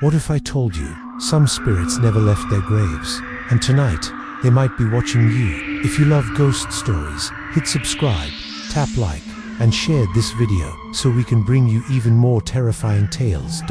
What if I told you some spirits never left their graves, and tonight they might be watching you? If you love ghost stories, hit subscribe, tap like, and share this video so we can bring you even more terrifying tales.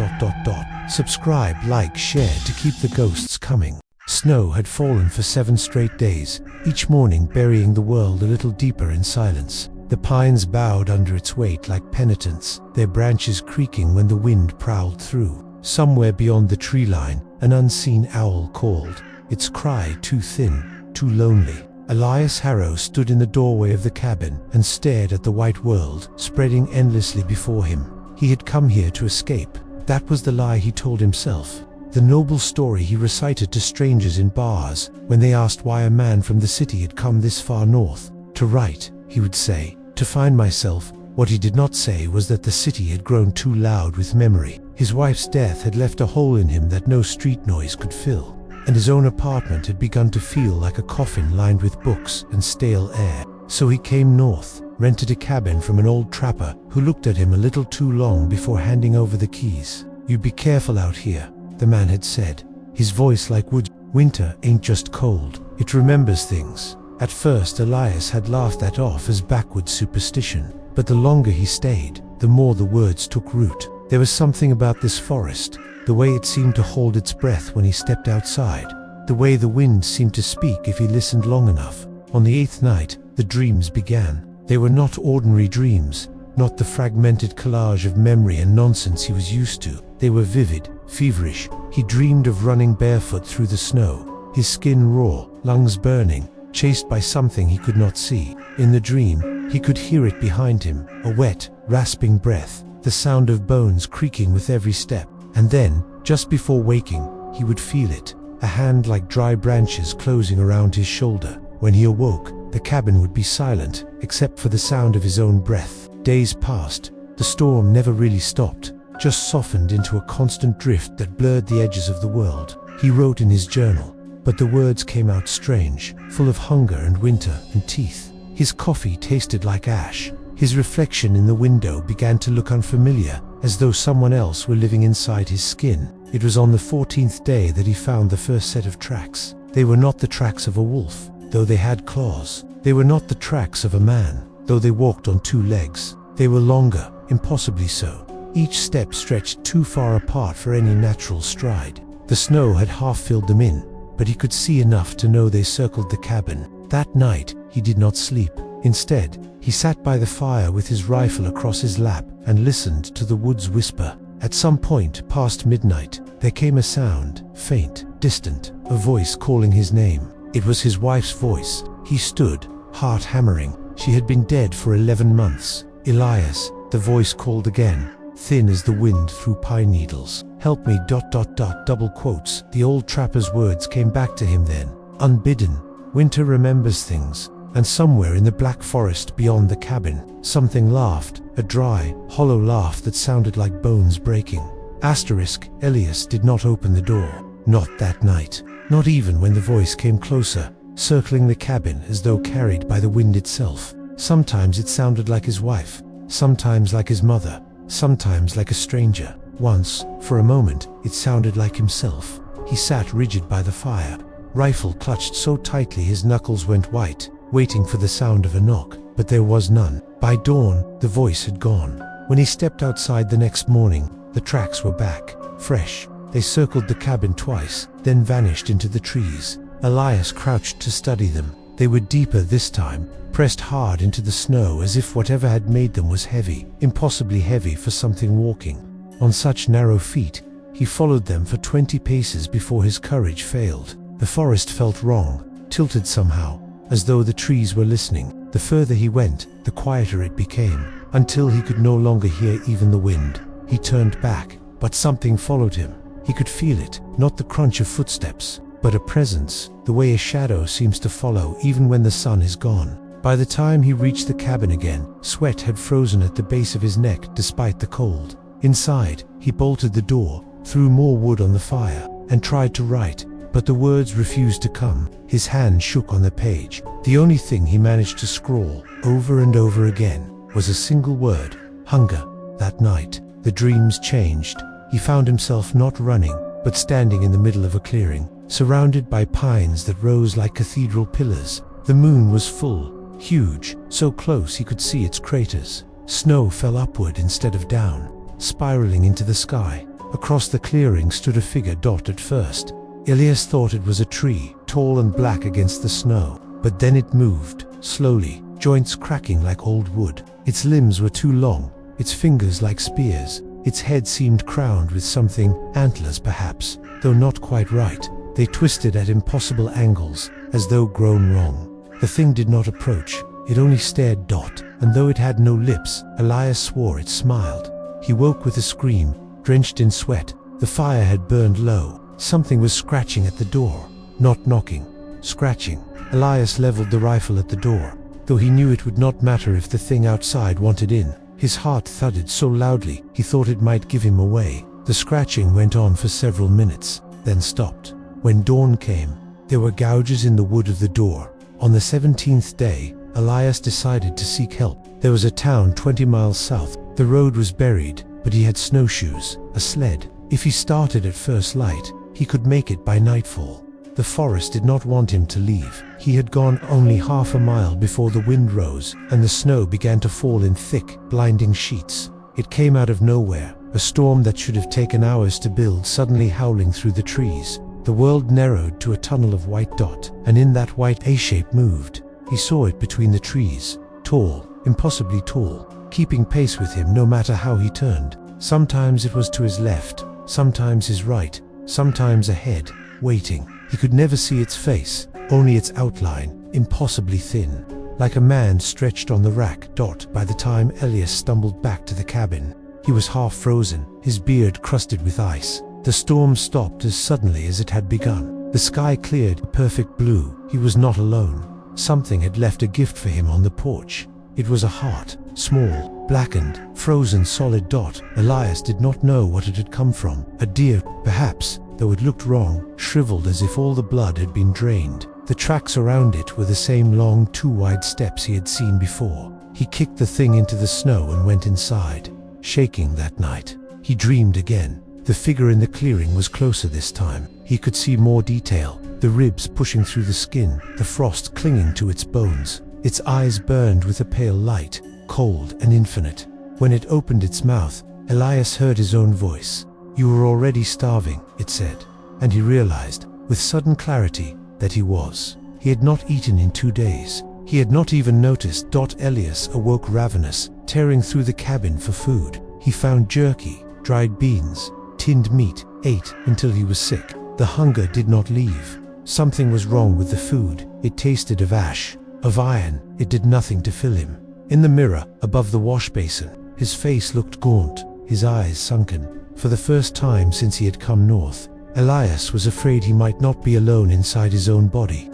Subscribe, like, share to keep the ghosts coming. Snow had fallen for 7 straight days, each morning burying the world a little deeper in silence. The pines bowed under its weight like penitents, their branches creaking when the wind prowled through. Somewhere beyond the tree line, an unseen owl called, its cry too thin, too lonely. Elias Harrow stood in the doorway of the cabin and stared at the white world spreading endlessly before him. He had come here to escape. That was the lie he told himself. The noble story he recited to strangers in bars when they asked why a man from the city had come this far north. To write, he would say, to find myself. What he did not say was that the city had grown too loud with memory. His wife's death had left a hole in him that no street noise could fill, and his own apartment had begun to feel like a coffin lined with books and stale air. So he came north, rented a cabin from an old trapper who looked at him a little too long before handing over the keys. "You be careful out here," the man had said, his voice like wood. "Winter ain't just cold, it remembers things." At first Elias had laughed that off as backward superstition, but the longer he stayed, the more the words took root. There was something about this forest, the way it seemed to hold its breath when he stepped outside, the way the wind seemed to speak if he listened long enough. On the 8th night, the dreams began. They were not ordinary dreams, not the fragmented collage of memory and nonsense he was used to. They were vivid, feverish. He dreamed of running barefoot through the snow, his skin raw, lungs burning, chased by something he could not see. In the dream, he could hear it behind him, a wet, rasping breath, the sound of bones creaking with every step. And then, just before waking, he would feel it, a hand like dry branches closing around his shoulder. When he awoke, the cabin would be silent, except for the sound of his own breath. Days passed. The storm never really stopped, just softened into a constant drift that blurred the edges of the world. He wrote in his journal, but the words came out strange, full of hunger and winter and teeth. His coffee tasted like ash. His reflection in the window began to look unfamiliar, as though someone else were living inside his skin. It was on the 14th day that he found the first set of tracks. They were not the tracks of a wolf, though they had claws. They were not the tracks of a man, though they walked on 2 legs. They were longer, impossibly so. Each step stretched too far apart for any natural stride. The snow had half filled them in, but he could see enough to know they circled the cabin. That night, he did not sleep. Instead, he sat by the fire with his rifle across his lap and listened to the woods whisper. At some point past midnight, there came a sound, faint, distant, a voice calling his name. It was his wife's voice. He stood, heart hammering. She had been dead for 11 months. "Elias," the voice called again, thin as the wind through pine needles. "Help me, ... double quotes. The old trapper's words came back to him then, unbidden. Winter remembers things. And somewhere in the black forest beyond the cabin, something laughed, a dry, hollow laugh that sounded like bones breaking. Elias did not open the door. Not that night. Not even when the voice came closer, circling the cabin as though carried by the wind itself. Sometimes it sounded like his wife, sometimes like his mother, sometimes like a stranger. Once, for a moment, it sounded like himself. He sat rigid by the fire, rifle clutched so tightly his knuckles went white, waiting for the sound of a knock, but there was none. By dawn, the voice had gone. When he stepped outside the next morning, the tracks were back, fresh. They circled the cabin twice, then vanished into the trees. Elias crouched to study them. They were deeper this time, pressed hard into the snow as if whatever had made them was heavy, impossibly heavy for something walking. On such narrow feet, he followed them for 20 paces before his courage failed. The forest felt wrong, tilted somehow, as though the trees were listening. The further he went, the quieter it became, until he could no longer hear even the wind. He turned back, but something followed him. He could feel it, not the crunch of footsteps, but a presence, the way a shadow seems to follow even when the sun is gone. By the time he reached the cabin again, sweat had frozen at the base of his neck despite the cold. Inside, he bolted the door, threw more wood on the fire, and tried to write, but the words refused to come. His hand shook on the page. The only thing he managed to scrawl, over and over again, was a single word: hunger. That night, the dreams changed. he found himself not running, but standing in the middle of a clearing, surrounded by pines that rose like cathedral pillars. The moon was full, huge, so close he could see its craters. Snow fell upward instead of down, spiraling into the sky. Across the clearing stood a figure. At first, Elias thought it was a tree, tall and black against the snow, but then it moved, slowly, joints cracking like old wood. Its limbs were too long, its fingers like spears. Its head seemed crowned with something, antlers perhaps, though not quite right. They twisted at impossible angles, as though grown wrong. The thing did not approach, it only stared. And though it had no lips, Elias swore it smiled. He woke with a scream, drenched in sweat. The fire had burned low. Something was scratching at the door. Not knocking, scratching. Elias leveled the rifle at the door, though he knew it would not matter if the thing outside wanted in. His heart thudded so loudly, he thought it might give him away. The scratching went on for several minutes, then stopped. When dawn came, there were gouges in the wood of the door. On the 17th day, Elias decided to seek help. There was a town 20 miles south. The road was buried, but he had snowshoes, a sled. If he started at first light, he could make it by nightfall. The forest did not want him to leave. He had gone only half a mile before the wind rose, and the snow began to fall in thick, blinding sheets. It came out of nowhere, a storm that should have taken hours to build suddenly howling through the trees. The world narrowed to a tunnel of white dot, and in that white A-shape moved. He saw it between the trees, tall, impossibly tall, keeping pace with him no matter how he turned. Sometimes it was to his left, sometimes his right, sometimes ahead, waiting. He could never see its face, only its outline, impossibly thin, like a man stretched on the rack. By the time Elias stumbled back to the cabin, he was half frozen, his beard crusted with ice. The storm stopped as suddenly as it had begun. The sky cleared, a perfect blue. He was not alone. Something had left a gift for him on the porch. It was a heart, small, blackened, frozen solid. Elias did not know what it had come from. A deer, perhaps, though it looked wrong, shriveled as if all the blood had been drained. The tracks around it were the same long, too wide steps he had seen before. He kicked the thing into the snow and went inside, shaking. That night, he dreamed again. The figure in the clearing was closer this time. He could see more detail, the ribs pushing through the skin, the frost clinging to its bones. Its eyes burned with a pale light, cold and infinite. When it opened its mouth, Elias heard his own voice. "You were already starving," it said, and he realized, with sudden clarity, that he was. He had not eaten in 2 days. He had not even noticed. Elias awoke ravenous, tearing through the cabin for food. He found jerky, dried beans, tinned meat, ate until he was sick. The hunger did not leave. Something was wrong with the food. It tasted of ash, of iron. It did nothing to fill him. In the mirror, above the wash basin, his face looked gaunt, his eyes sunken. For the first time since he had come north, Elias was afraid he might not be alone inside his own body.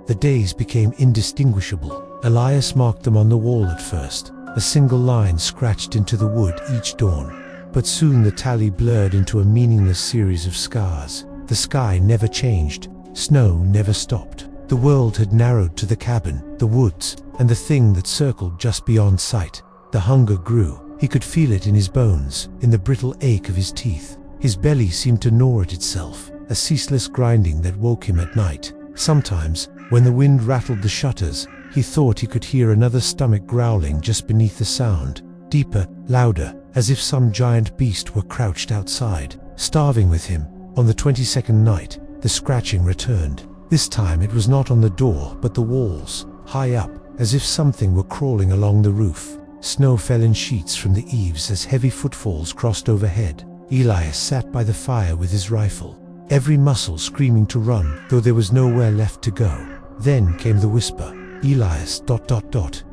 The days became indistinguishable. Elias marked them on the wall at first, a single line scratched into the wood each dawn. But soon the tally blurred into a meaningless series of scars. The sky never changed. Snow never stopped. The world had narrowed to the cabin, the woods, and the thing that circled just beyond sight. The hunger grew. He could feel it in his bones, in the brittle ache of his teeth. His belly seemed to gnaw at itself, a ceaseless grinding that woke him at night. Sometimes, when the wind rattled the shutters, he thought he could hear another stomach growling just beneath the sound, deeper, louder, as if some giant beast were crouched outside, starving with him. On the 22nd night, the scratching returned. This time it was not on the door, but the walls, high up, as if something were crawling along the roof. Snow fell in sheets from the eaves as heavy footfalls crossed overhead. Elias sat by the fire with his rifle, every muscle screaming to run, though there was nowhere left to go. Then came the whisper. Elias...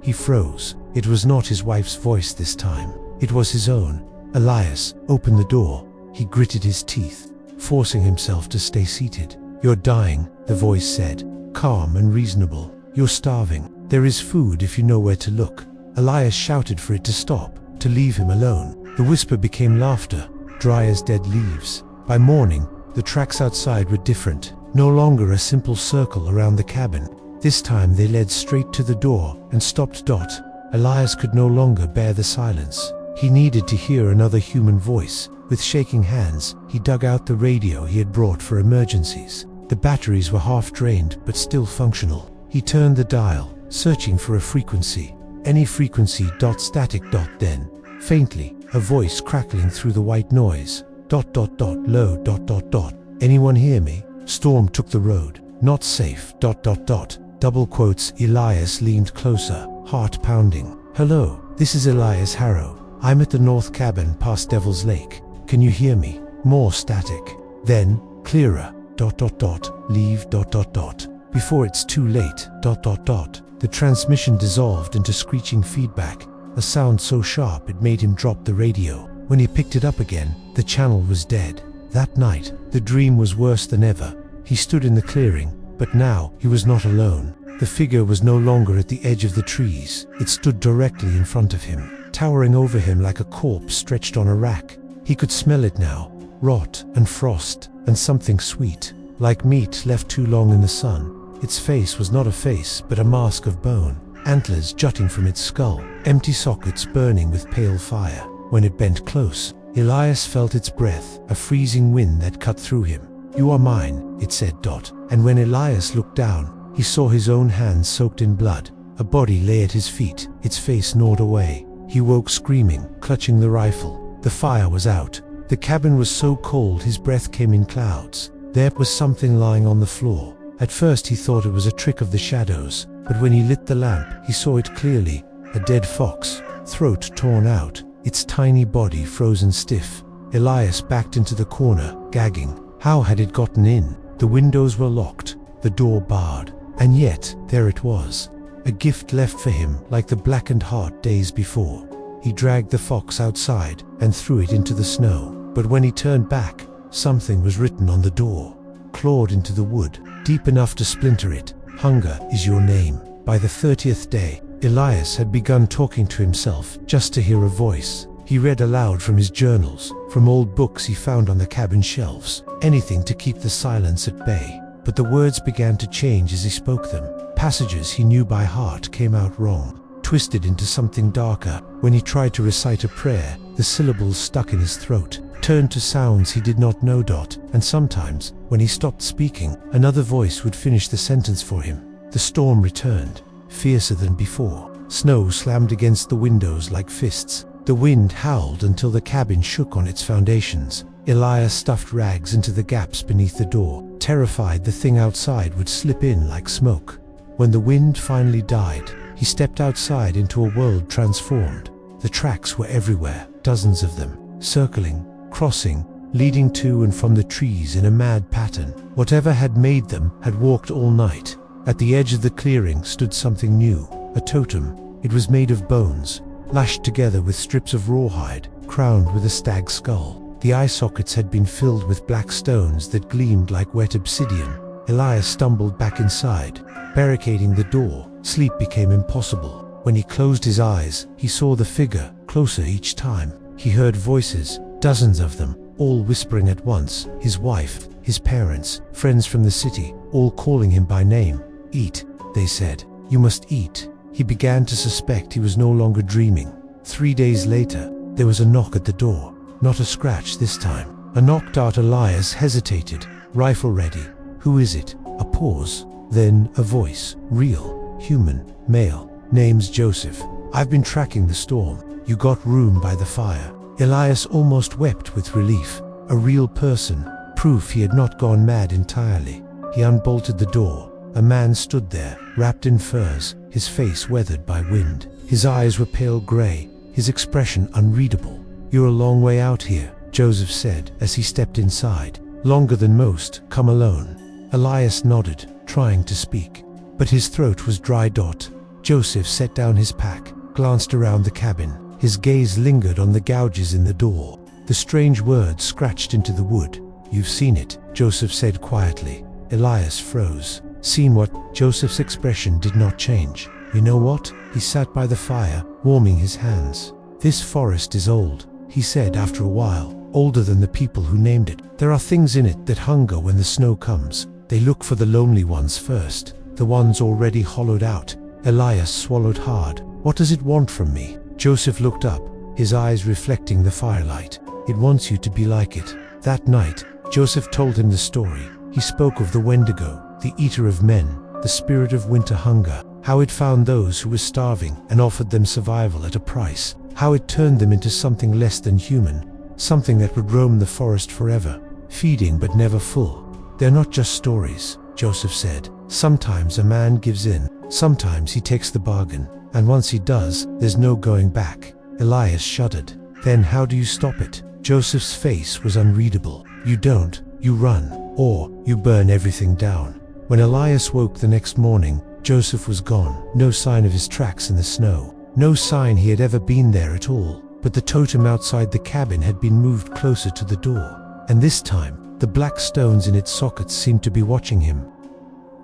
He froze. It was not his wife's voice this time. It was his own. Elias, open the door. He gritted his teeth, forcing himself to stay seated. "You're dying," the voice said, calm and reasonable. "You're starving. There is food if you know where to look." Elias shouted for it to stop, to leave him alone. The whisper became laughter, dry as dead leaves. By morning, the tracks outside were different, no longer a simple circle around the cabin. This time they led straight to the door and stopped. Elias could no longer bear the silence. He needed to hear another human voice. With shaking hands, he dug out the radio he had brought for emergencies. The batteries were half drained, but still functional. He turned the dial, searching for a frequency. Any frequency. Static. Then, faintly, a voice crackling through the white noise. Low. Anyone hear me? Storm took the road. Not safe. Double quotes. Elias leaned closer, heart pounding. Hello, this is Elias Harrow. I'm at the north cabin past Devil's Lake. Can you hear me? More static. Then, clearer. Leave. Before it's too late. The transmission dissolved into screeching feedback, a sound so sharp it made him drop the radio. When he picked it up again, the channel was dead. That night, the dream was worse than ever. He stood in the clearing, but now he was not alone. The figure was no longer at the edge of the trees. It stood directly in front of him, towering over him like a corpse stretched on a rack. He could smell it now, rot and frost, and something sweet, like meat left too long in the sun. Its face was not a face, but a mask of bone, antlers jutting from its skull, empty sockets burning with pale fire. When it bent close, Elias felt its breath, a freezing wind that cut through him. You are mine, it said. And when Elias looked down, he saw his own hands soaked in blood. A body lay at his feet, its face gnawed away. He woke screaming, clutching the rifle. The fire was out. The cabin was so cold his breath came in clouds. There was something lying on the floor. At first he thought it was a trick of the shadows, but when he lit the lamp, he saw it clearly. A dead fox, throat torn out, its tiny body frozen stiff. Elias backed into the corner, gagging. How had it gotten in? The windows were locked, the door barred, and yet there it was. A gift left for him like the blackened heart days before. He dragged the fox outside and threw it into the snow. But when he turned back, something was written on the door, clawed into the wood, deep enough to splinter it. Hunger is your name. By the 30th day, Elias had begun talking to himself just to hear a voice. He read aloud from his journals, from old books he found on the cabin shelves, anything to keep the silence at bay. But the words began to change as he spoke them. Passages he knew by heart came out wrong, twisted into something darker. When he tried to recite a prayer, the syllables stuck in his throat, turned to sounds he did not know. And sometimes, when he stopped speaking, another voice would finish the sentence for him. The storm returned, fiercer than before. Snow slammed against the windows like fists. The wind howled until the cabin shook on its foundations. Elias stuffed rags into the gaps beneath the door, terrified the thing outside would slip in like smoke. When the wind finally died, he stepped outside into a world transformed. The tracks were everywhere, dozens of them, circling, crossing, leading to and from the trees in a mad pattern. Whatever had made them had walked all night. At the edge of the clearing stood something new, a totem. It was made of bones, lashed together with strips of rawhide, crowned with a stag's skull. The eye sockets had been filled with black stones that gleamed like wet obsidian. Elias stumbled back inside, barricading the door. Sleep became impossible. When he closed his eyes, he saw the figure, closer each time. He heard voices, dozens of them, all whispering at once. His wife, his parents, friends from the city, all calling him by name. Eat, they said. You must eat. He began to suspect he was no longer dreaming. 3 days later, there was a knock at the door. Not a scratch this time. A knock. Elias hesitated, rifle ready. Who is it? A pause. Then a voice. Real, human, male. Name's Joseph. I've been tracking the storm. You got room by the fire. Elias almost wept with relief. A real person. Proof he had not gone mad entirely. He unbolted the door. A man stood there, wrapped in furs, his face weathered by wind. His eyes were pale gray, his expression unreadable. You're a long way out here, Joseph said as he stepped inside. Longer than most. Come alone. Elias nodded, trying to speak, but his throat was dry. Joseph set down his pack, glanced around the cabin. His gaze lingered on the gouges in the door. The strange words scratched into the wood. You've seen it, Joseph said quietly. Elias froze. Seen what? Joseph's expression did not change. You know what? He sat by the fire, warming his hands. This forest is old, he said after a while. Older than the people who named it. There are things in it that hunger when the snow comes. They look for the lonely ones first, the ones already hollowed out. Elias swallowed hard. What does it want from me? Joseph looked up, his eyes reflecting the firelight. It wants you to be like it. That night, Joseph told him the story. He spoke of the Wendigo, the eater of men, the spirit of winter hunger, how it found those who were starving and offered them survival at a price, how it turned them into something less than human, something that would roam the forest forever, feeding but never full. They're not just stories, Joseph said. Sometimes a man gives in, sometimes he takes the bargain, and once he does, there's no going back. Elias shuddered. Then how do you stop it? Joseph's face was unreadable. You don't, you run, or you burn everything down. When Elias woke the next morning, Joseph was gone. No sign of his tracks in the snow. No sign he had ever been there at all. But the totem outside the cabin had been moved closer to the door. And this time, the black stones in its sockets seemed to be watching him.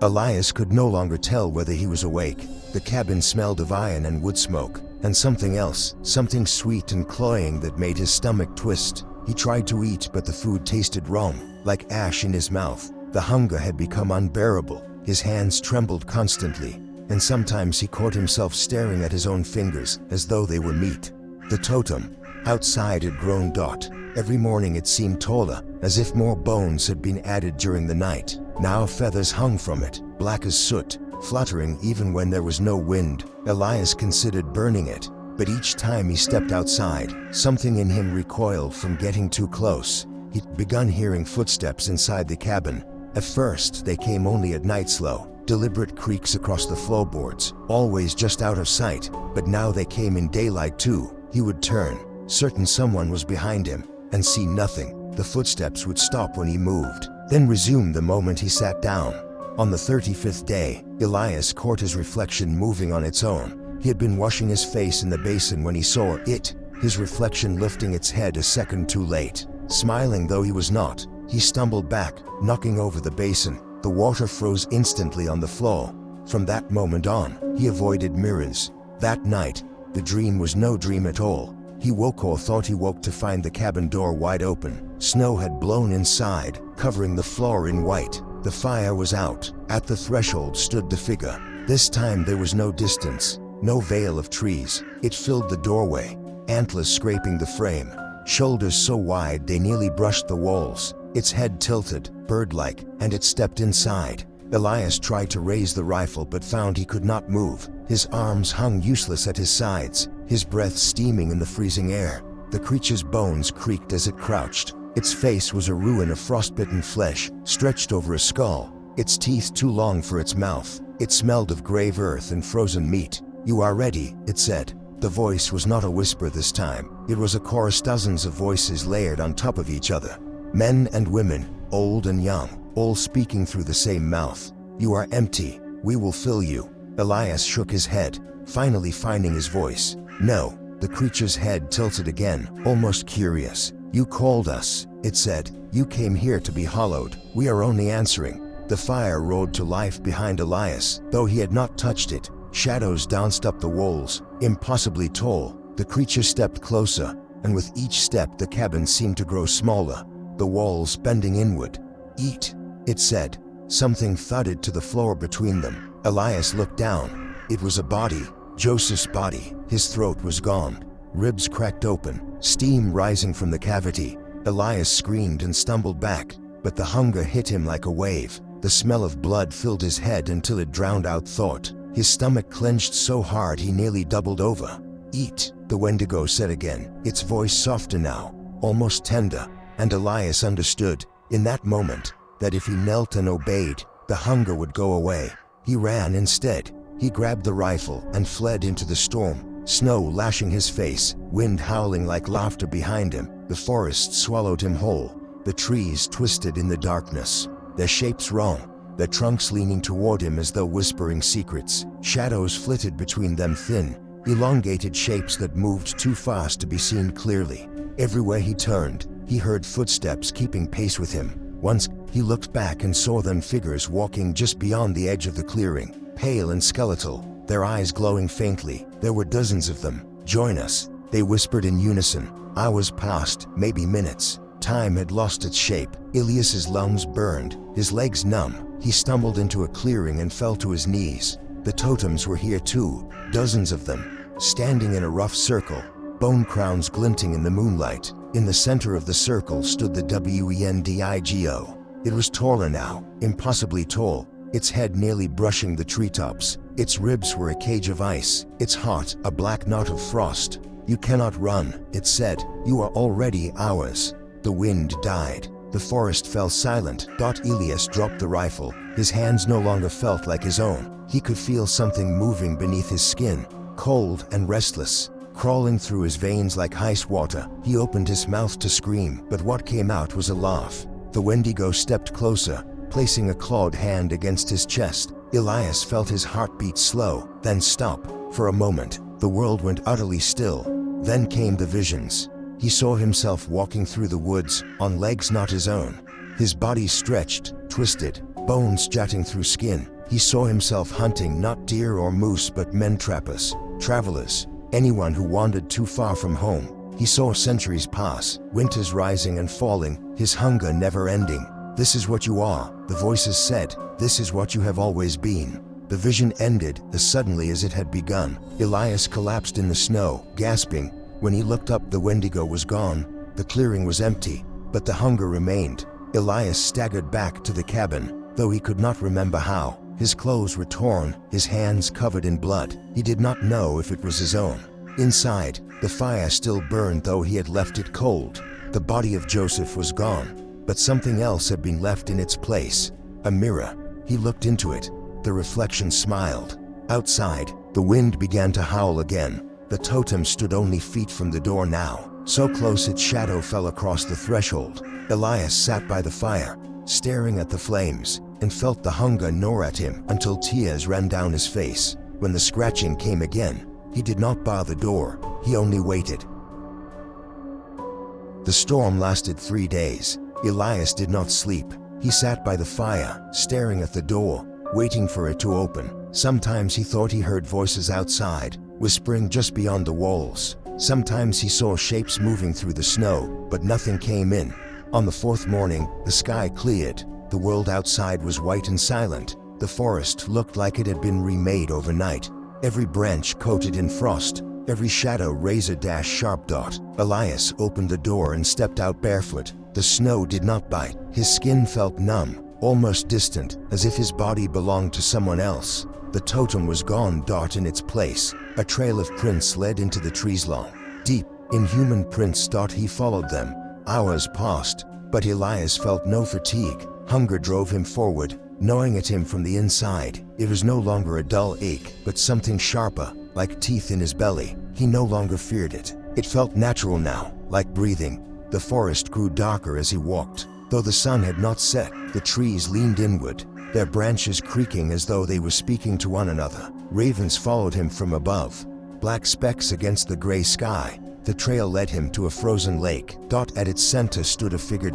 Elias could no longer tell whether he was awake. The cabin smelled of iron and wood smoke, and something else, something sweet and cloying that made his stomach twist. He tried to eat, but the food tasted wrong, like ash in his mouth. The hunger had become unbearable. His hands trembled constantly, and sometimes he caught himself staring at his own fingers as though they were meat. The totem outside had grown taut. Every morning it seemed taller, as if more bones had been added during the night. Now feathers hung from it, black as soot, fluttering even when there was no wind. Elias considered burning it, but each time he stepped outside, something in him recoiled from getting too close. He'd begun hearing footsteps inside the cabin. At first, they came only at night, slow, deliberate creaks across the floorboards, always just out of sight, but now they came in daylight too. He would turn, certain someone was behind him, and see nothing. The footsteps would stop when he moved, then resume the moment he sat down. On the 35th day, Elias caught his reflection moving on its own. He had been washing his face in the basin when he saw it, his reflection lifting its head a second too late. Smiling though he was not, he stumbled back, knocking over the basin. The water froze instantly on the floor. From that moment on, he avoided mirrors. That night, the dream was no dream at all. He woke, or thought he woke, to find the cabin door wide open. Snow had blown inside, covering the floor in white. The fire was out. At the threshold stood the figure. This time there was no distance, no veil of trees. It filled the doorway, antlers scraping the frame, shoulders so wide they nearly brushed the walls. Its head tilted, bird-like, and it stepped inside. Elias tried to raise the rifle but found he could not move. His arms hung useless at his sides, his breath steaming in the freezing air. The creature's bones creaked as it crouched. Its face was a ruin of frostbitten flesh, stretched over a skull, its teeth too long for its mouth. It smelled of grave earth and frozen meat. "You are ready," it said. The voice was not a whisper this time. It was a chorus, dozens of voices layered on top of each other. Men and women, old and young, all speaking through the same mouth. "You are empty. We will fill you." Elias shook his head, finally finding his voice. "No." The creature's head tilted again, almost curious. "You called us," it said. "You came here to be hollowed. We are only answering." The fire roared to life behind Elias, though he had not touched it. Shadows danced up the walls, impossibly tall. The creature stepped closer, and with each step the cabin seemed to grow smaller, the walls bending inward. "Eat," it said. Something thudded to the floor between them. Elias looked down. It was a body, Joseph's body. His throat was gone, ribs cracked open, steam rising from the cavity. Elias screamed and stumbled back, but the hunger hit him like a wave. The smell of blood filled his head until it drowned out thought. His stomach clenched so hard he nearly doubled over. "Eat," the Wendigo said again, its voice softer now, almost tender, and Elias understood, in that moment, that if he knelt and obeyed, the hunger would go away. He ran instead. He grabbed the rifle and fled into the storm, snow lashing his face, wind howling like laughter behind him. The forest swallowed him whole. The trees twisted in the darkness, their shapes wrong, their trunks leaning toward him as though whispering secrets. Shadows flitted between them, thin, elongated shapes that moved too fast to be seen clearly. Everywhere he turned, he heard footsteps keeping pace with him. Once, he looked back and saw them, figures walking just beyond the edge of the clearing, pale and skeletal, their eyes glowing faintly. There were dozens of them. "Join us," they whispered in unison. Hours passed, maybe minutes. Time had lost its shape. Elias's lungs burned, his legs numb. He stumbled into a clearing and fell to his knees. The totems were here too, dozens of them, standing in a rough circle. bone crowns glinting in the moonlight. In the center of the circle stood the Wendigo. It was taller now, impossibly tall, its head nearly brushing the treetops. Its ribs were a cage of ice, its heart a black knot of frost. "You cannot run," it said. "You are already ours." The wind died. The forest fell silent. Elias dropped the rifle. His hands no longer felt like his own. He could feel something moving beneath his skin, cold and restless, crawling through his veins like ice water. He opened his mouth to scream, but what came out was a laugh. The Wendigo stepped closer, placing a clawed hand against his chest. Elias felt his heartbeat slow, then stop. For a moment, the world went utterly still. Then came the visions. He saw himself walking through the woods, on legs not his own. His body stretched, twisted, bones jutting through skin. He saw himself hunting not deer or moose but men trappers, travelers, anyone who wandered too far from home. He saw centuries pass, winters rising and falling, his hunger never ending. "This is what you are," the voices said. "This is what you have always been." The vision ended as suddenly as it had begun. Elias collapsed in the snow, gasping. When he looked up, the Wendigo was gone. The clearing was empty, but the hunger remained. Elias staggered back to the cabin, though he could not remember how. His clothes were torn, his hands covered in blood. He did not know if it was his own. Inside, the fire still burned, though he had left it cold. The body of Joseph was gone, but something else had been left in its place. A mirror. He looked into it. The reflection smiled. Outside, the wind began to howl again. The totem stood only feet from the door now, so close its shadow fell across the threshold. Elias sat by the fire, staring at the flames, and felt the hunger gnaw at him until tears ran down his face. When the scratching came again, he did not bar the door, he only waited. The storm lasted 3 days. Elias did not sleep. He sat by the fire, staring at the door, waiting for it to open. Sometimes he thought he heard voices outside, whispering just beyond the walls. Sometimes he saw shapes moving through the snow, but nothing came in. On the 4th morning, the sky cleared. The world outside was white and silent. The forest looked like it had been remade overnight. Every branch coated in frost, every shadow razor-sharp dot. Elias opened the door and stepped out barefoot. The snow did not bite. His skin felt numb, almost distant, as if his body belonged to someone else. The totem was gone. In its place, a trail of prints led into the trees, long, deep, inhuman prints. He followed them. Hours passed, but Elias felt no fatigue. Hunger drove him forward, gnawing at him from the inside. It was no longer a dull ache, but something sharper, like teeth in his belly. He no longer feared it. It felt natural now, like breathing. The forest grew darker as he walked. Though the sun had not set, the trees leaned inward, their branches creaking as though they were speaking to one another. Ravens followed him from above, black specks against the gray sky. The trail led him to a frozen lake. At its center stood a figure.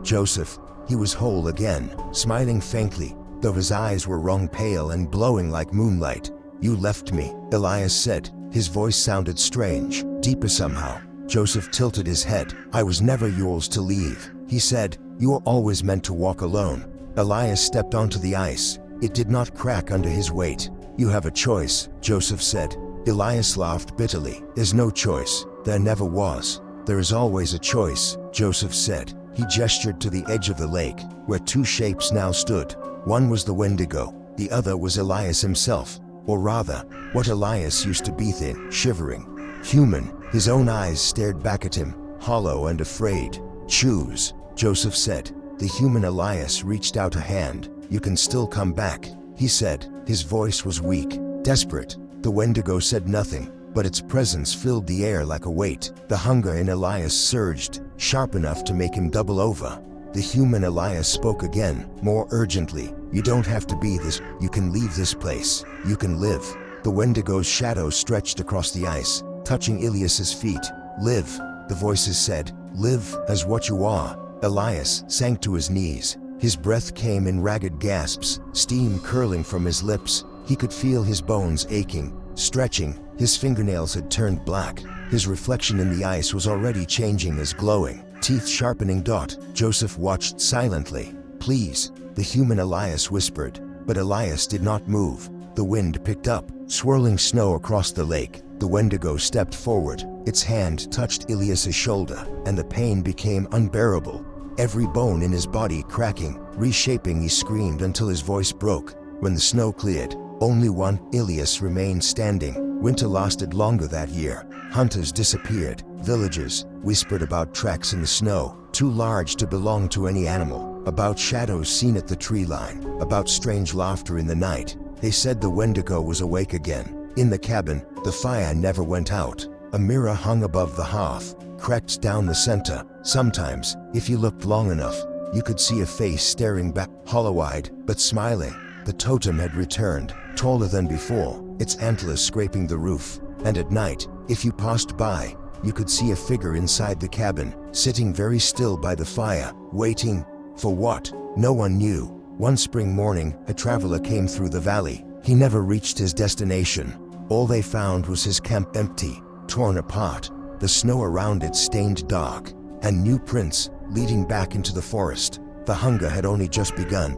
Joseph. He was whole again, smiling faintly, though his eyes were wrung pale and glowing like moonlight. "You left me," Elias said. His voice sounded strange, deeper somehow. Joseph tilted his head. "I was never yours to leave," he said. "You were always meant to walk alone." Elias stepped onto the ice. It did not crack under his weight. "You have a choice," Joseph said. Elias laughed bitterly. "There's no choice. There never was." "There is always a choice," Joseph said. He gestured to the edge of the lake, where 2 shapes now stood. One was the Wendigo, the other was Elias himself, or rather, what Elias used to be, thin, shivering, human. His own eyes stared back at him, hollow and afraid. "Choose," Joseph said. The human Elias reached out a hand. "You can still come back," he said. His voice was weak, desperate. The Wendigo said nothing, but its presence filled the air like a weight. The hunger in Elias surged, sharp enough to make him double over. The human Elias spoke again, more urgently. "You don't have to be this. You can leave this place. You can live." The Wendigo's shadow stretched across the ice, touching Elias's feet. "Live," the voices said. "Live as what you are." Elias sank to his knees. His breath came in ragged gasps, steam curling from his lips. He could feel his bones aching, stretching. His fingernails had turned black. His reflection in the ice was already changing as glowing, teeth sharpening. Joseph watched silently. "Please," the human Elias whispered, but Elias did not move. The wind picked up. swirling snow across the lake. The Wendigo stepped forward. Its hand touched Ilias's shoulder, and the pain became unbearable. Every bone in his body cracking, reshaping. He screamed until his voice broke. When the snow cleared, only one Ilias remained standing. Winter lasted longer that year. Hunters disappeared. Villagers whispered about tracks in the snow, too large to belong to any animal, about shadows seen at the tree line, about strange laughter in the night. They said the Wendigo was awake again. In the cabin, the fire never went out. A mirror hung above the hearth, cracked down the center. Sometimes, if you looked long enough, you could see a face staring back, hollow-eyed, but smiling. The totem had returned, taller than before, its antlers scraping the roof. And at night, if you passed by, you could see a figure inside the cabin, sitting very still by the fire, waiting. For what? No one knew. One spring morning, a traveler came through the valley. He never reached his destination. All they found was his camp empty, torn apart, the snow around it stained dark, and new prints leading back into the forest. The hunger had only just begun.